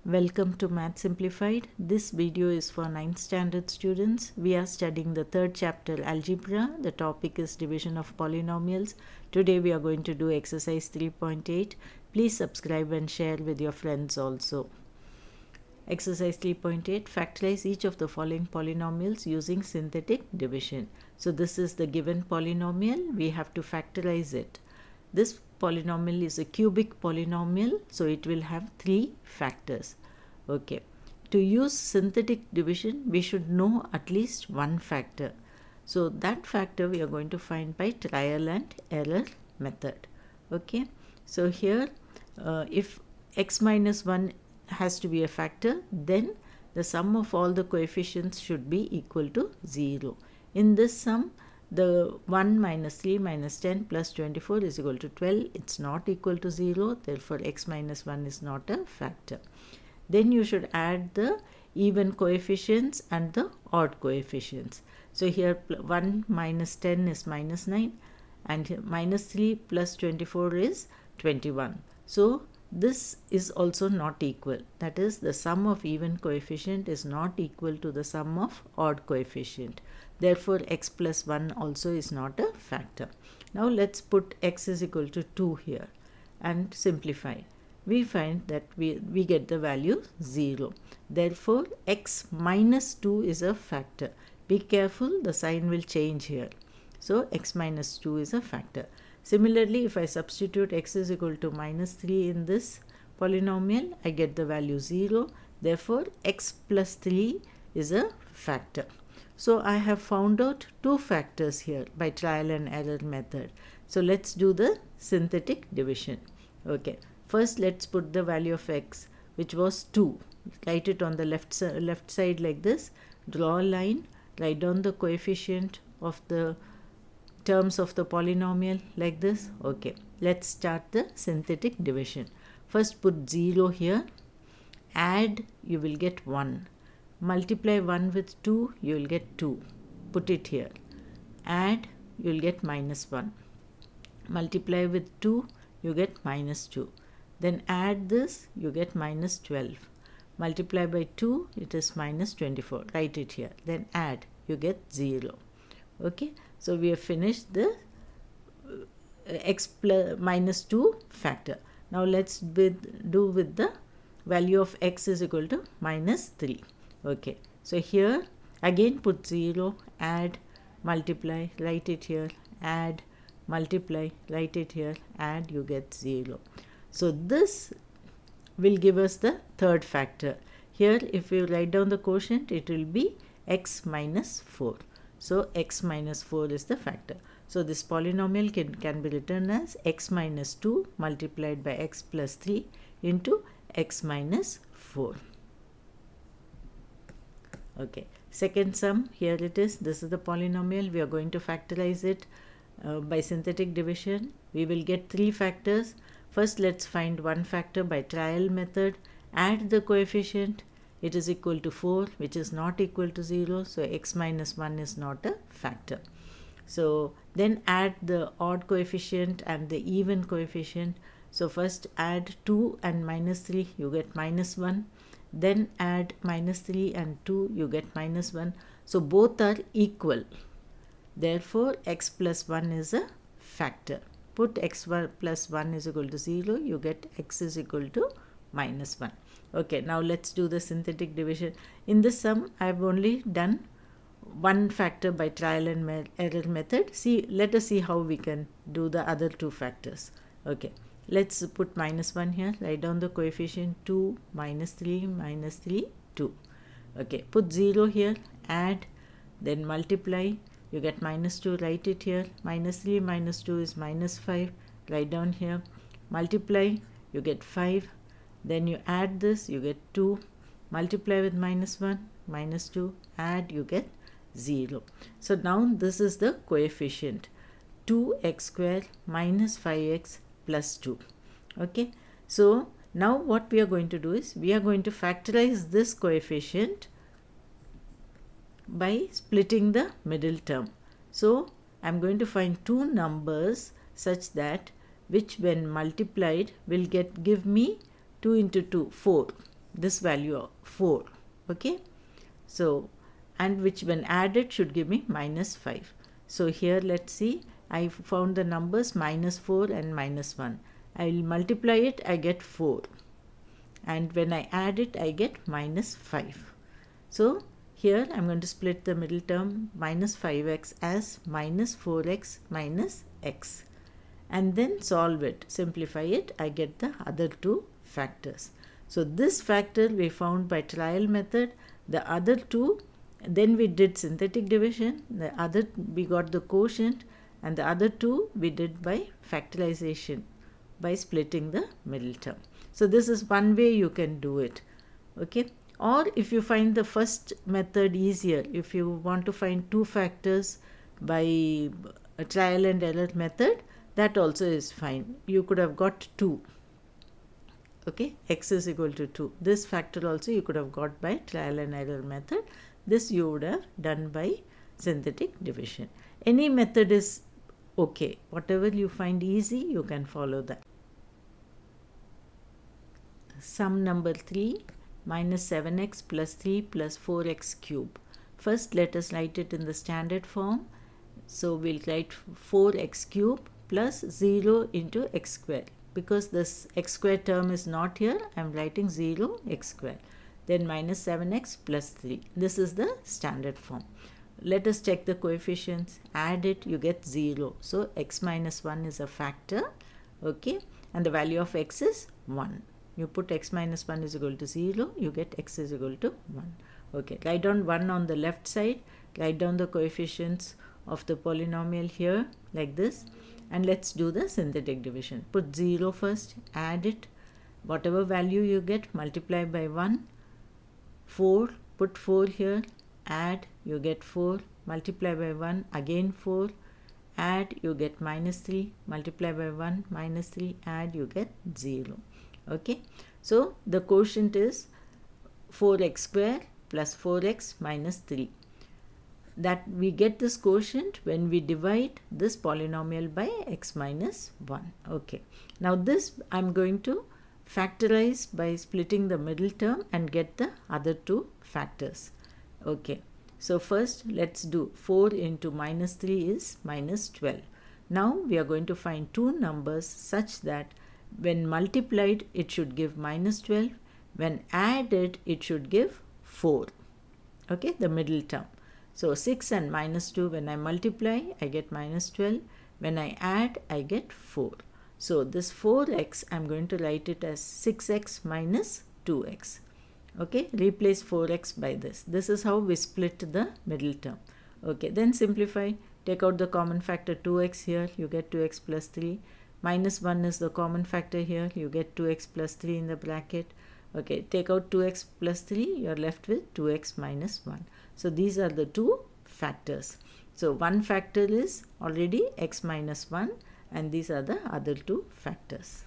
Welcome to Math Simplified. This video is for 9th standard students. We are studying the third chapter Algebra. The topic is division of polynomials. Today we are going to do exercise 3.8. Please subscribe and share with your friends also. Exercise 3.8. Factorize each of the following polynomials using synthetic division. So this is the given polynomial. We have to factorize it. This polynomial is a cubic polynomial, so it will have 3 factors. Okay. To use synthetic division, we should know at least one factor. So that factor we are going to find by trial and error method. Okay. So here, if x minus 1 has to be a factor, then the sum of all the coefficients should be equal to 0. In this sum, the 1 minus 3 minus 10 plus 24 is equal to 12. It's not equal to 0. Therefore, x minus 1 is not a factor. Then you should add the even coefficients and the odd coefficients. So here 1 minus 10 is minus 9 and here minus 3 plus 24 is 21. So this is also not equal. That is, the sum of even coefficient is not equal to the sum of odd coefficient. Therefore, x plus 1 also is not a factor. Now let's put x is equal to 2 here and simplify. We find that we get the value 0. Therefore, x minus 2 is a factor. Be careful, the sign will change here. So, x minus 2 is a factor. Similarly, if I substitute x is equal to minus 3 in this polynomial, I get the value 0. Therefore, x plus 3 is a factor. So, I have found out 2 factors here by trial and error method. So, let's do the synthetic division. Okay. First, let's put the value of x, which was 2. Write it on the left side like this. Draw a line. Write down the coefficient of the terms of the polynomial like this. Okay. Let's start the synthetic division. First, put 0 here. Add, you will get 1. Multiply 1 with 2, you will get 2. Put it here. Add, you will get minus 1. Multiply with 2, you get minus 2. Then add this, you get minus 12. Multiply by 2, it is minus 24. Write it here. Then add, you get 0. Okay. So we have finished the x plus minus 2 factor. Now let's do with the value of x is equal to minus 3. Okay, so here again put 0, add, multiply, write it here, add, multiply, write it here, add, you get 0. So this will give us the third factor. Here if you write down the quotient, it will be x minus 4. So x minus 4 is the factor. So this polynomial can be written as x minus 2 multiplied by x plus 3 into x minus 4. Okay, second sum, here it is. This is the polynomial. We are going to factorize it by synthetic division. We will get 3 factors. First, let's find one factor by trial method. Add the coefficient. It is equal to 4, which is not equal to 0. So, x minus 1 is not a factor. So, then add the odd coefficient and the even coefficient. So, first add 2 and minus 3, you get minus 1. Then add minus 3 and 2, you get minus 1. So, both are equal. Therefore, x plus 1 is a factor. Put x plus 1 is equal to 0, you get x is equal to minus 1. Okay, now let's do the synthetic division. In this sum, I have only done one factor by trial and error method. Let us see how we can do the other 2 factors. Okay. Let's put minus 1 here. Write down the coefficient 2, minus 3, 2. Okay, put 0 here, add, then multiply. You get minus 2, write it here. Minus 3 minus 2 is minus 5. Write down here. Multiply, you get 5. Then you add this, you get 2. Multiply with minus 1, minus 2. Add, you get 0. So now this is the coefficient. 2x square minus 5x plus 2. Okay, so now what we are going to do is we are going to factorize this coefficient by splitting the middle term. So I am going to find 2 numbers such that which when multiplied will give me 2 into 2, 4. this value of 4. Okay, so and which when added should give me minus 5. So here let's see, I found the numbers minus 4 and minus 1. I will multiply it, I get 4, and when I add it I get minus 5. So here I am going to split the middle term minus 5x as minus 4x minus x, and then solve it, simplify it, I get the other two factors. So this factor we found by trial method, the other two then we did synthetic division, the other we got the quotient, and the other two we did by factorization, by splitting the middle term. So this is one way you can do it. Okay, or if you find the first method easier, if you want to find two factors by a trial and error method, that also is fine. You could have got 2. Okay, x is equal to 2. This factor also you could have got by trial and error method. This you would have done by synthetic division. Any method is okay. Whatever you find easy, you can follow that. Sum number 3, minus 7x plus 3 plus 4x cube. First let us write it in the standard form. So we'll write 4x cube plus 0 into x square. Because this x square term is not here, I am writing 0 x square. Then minus 7x plus 3. This is the standard form. Let us check the coefficients. Add it, you get 0. So x minus 1 is a factor. Okay, and the value of x is 1. You put x minus 1 is equal to 0, you get x is equal to 1. Okay, write down 1 on the left side. Write down the coefficients of the polynomial here like this. And let's do the synthetic division. Put 0 first, add it. Whatever value you get, multiply by 1. 4, put 4 here, add, you get 4, multiply by 1, again 4, add, you get minus 3, multiply by 1, minus 3, add, you get 0. Okay, so the quotient is 4x square plus 4x minus 3. That we get this quotient when we divide this polynomial by x minus 1. Okay, now this I am going to factorize by splitting the middle term and get the other two factors. Okay, so first let's do 4 into minus 3 is minus 12. Now we are going to find two numbers such that when multiplied it should give minus 12, when added it should give 4. Okay, the middle term. So 6 and minus 2, when I multiply I get minus 12, when I add I get 4. So this 4x I am going to write it as 6x minus 2x. Okay, replace 4x by this. This is how we split the middle term. Okay, then simplify, take out the common factor 2x here, you get 2x plus 3. Minus 1 is the common factor here, you get 2x plus 3 in the bracket. Okay, take out 2x plus 3, you are left with 2x minus 1. So these are the two factors. So one factor is already x minus 1, and these are the other two factors.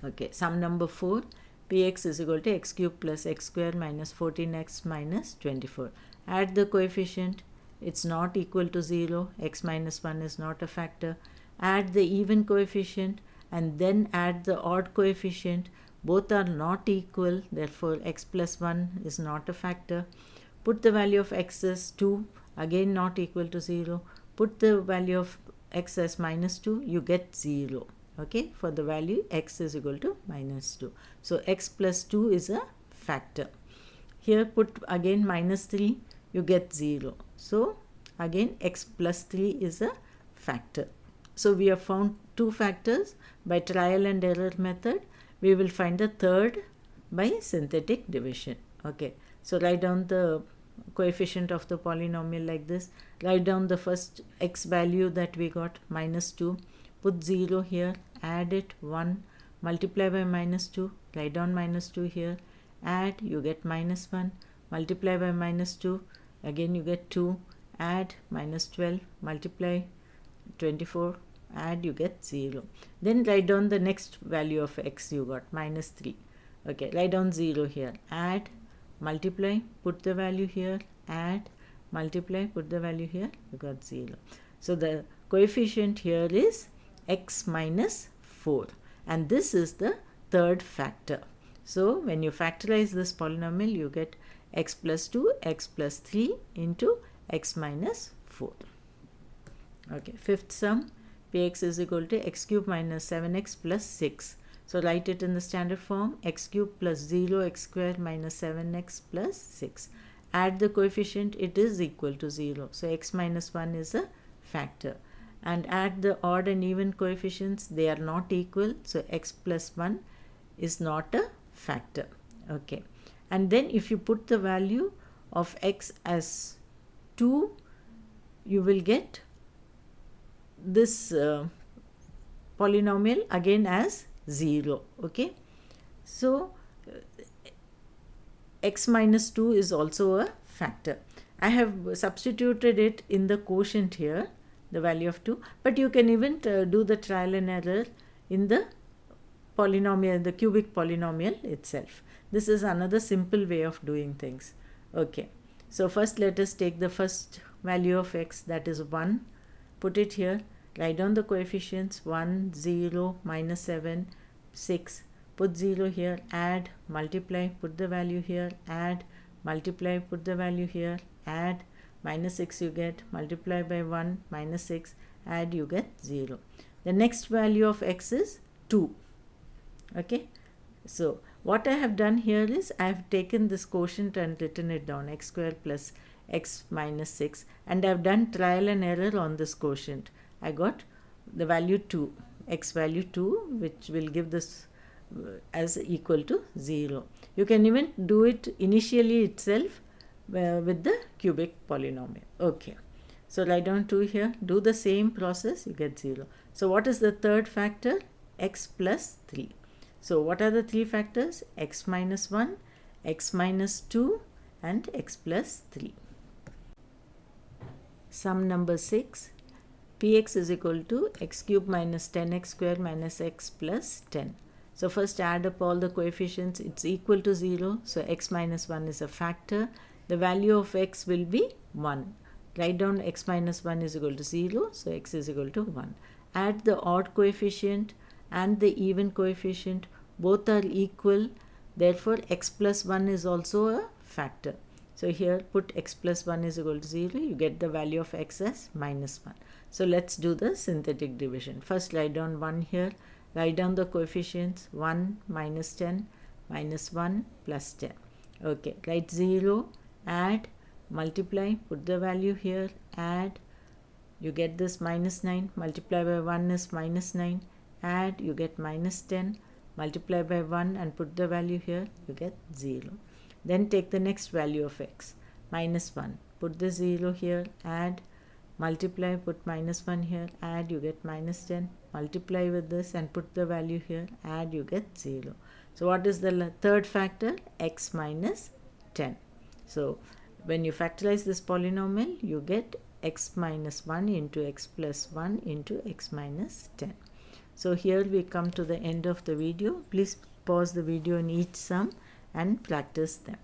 Okay, sum number 4, px is equal to x cube plus x square minus 14x minus 24. Add the coefficient, it's not equal to 0, x minus 1 is not a factor. Add the even coefficient and then add the odd coefficient. Both are not equal, therefore x plus 1 is not a factor. Put the value of x as 2, again not equal to 0. Put the value of x as minus 2, you get 0. Okay, for the value x is equal to minus 2. So x plus 2 is a factor. Here put again minus 3, you get 0. So again x plus 3 is a factor. So we have found two factors by trial and error method. We will find the third by synthetic division. Okay, so write down the coefficient of the polynomial like this. Write down the first x value that we got, minus 2. Put 0 here, add it, 1, multiply by minus 2, write down minus 2 here, add, you get minus 1, multiply by minus 2, again you get 2, add, minus 12, multiply 24, add, you get 0. Then write down the next value of x you got, minus 3. Okay, write down 0 here, add, multiply, put the value here, add, multiply, put the value here, you got 0. So the coefficient here is x minus 4, and this is the third factor. So when you factorize this polynomial, you get x plus 2, x plus 3 into x minus 4. Okay, fifth sum, px is equal to x cube minus 7x plus 6. So write it in the standard form, x cube plus 0 x square minus 7x plus 6. Add the coefficient, it is equal to 0. So x minus 1 is a factor. And add the odd and even coefficients, they are not equal. So x plus 1 is not a factor. Okay. And then if you put the value of x as 2, you will get this polynomial again as 0. Okay. So x minus 2 is also a factor. I have substituted it in the quotient here, the value of 2, but you can even do the trial and error in the polynomial, the cubic polynomial itself. This is another simple way of doing things. Okay, so first let us take the first value of x, that is 1, put it here, write down the coefficients 1, 0, minus 7, 6, put 0 here, add, multiply, put the value here, add, multiply, put the value here, add, minus 6 you get, multiply by 1, minus 6, add, you get 0. The next value of x is 2. Okay, so what I have done here is I have taken this quotient and written it down, x square plus x minus 6, and I have done trial and error on this quotient. I got the value 2, x value 2, which will give this as equal to 0. You can even do it initially itself with the cubic polynomial. Okay, so write down 2 here, do the same process, you get 0. So what is the third factor? X plus 3. So what are the three factors? X minus 1, x minus 2 and x plus 3. Sum number 6, px is equal to x cube minus 10x square minus x plus 10. So first add up all the coefficients, it's equal to 0. So x minus 1 is a factor. The value of x will be 1. Write down x minus 1 is equal to 0. So x is equal to 1. Add the odd coefficient and the even coefficient, both are equal, therefore x plus 1 is also a factor. So here put x plus 1 is equal to 0, you get the value of x as minus 1. So let's do the synthetic division. First write down 1 here, write down the coefficients 1 minus 10 minus 1 plus 10. Okay, write 0, add, multiply, put the value here, add, you get this minus 9, multiply by 1 is minus 9, add, you get minus 10, multiply by 1 and put the value here, you get 0. Then take the next value of x, minus 1, put the 0 here, add, multiply, put minus 1 here, add, you get minus 10, multiply with this and put the value here, add, you get 0. So what is the third factor? X minus 10. So when you factorize this polynomial, you get x minus 1 into x plus 1 into x minus 10. So here we come to the end of the video. Please pause the video in each sum and practice them.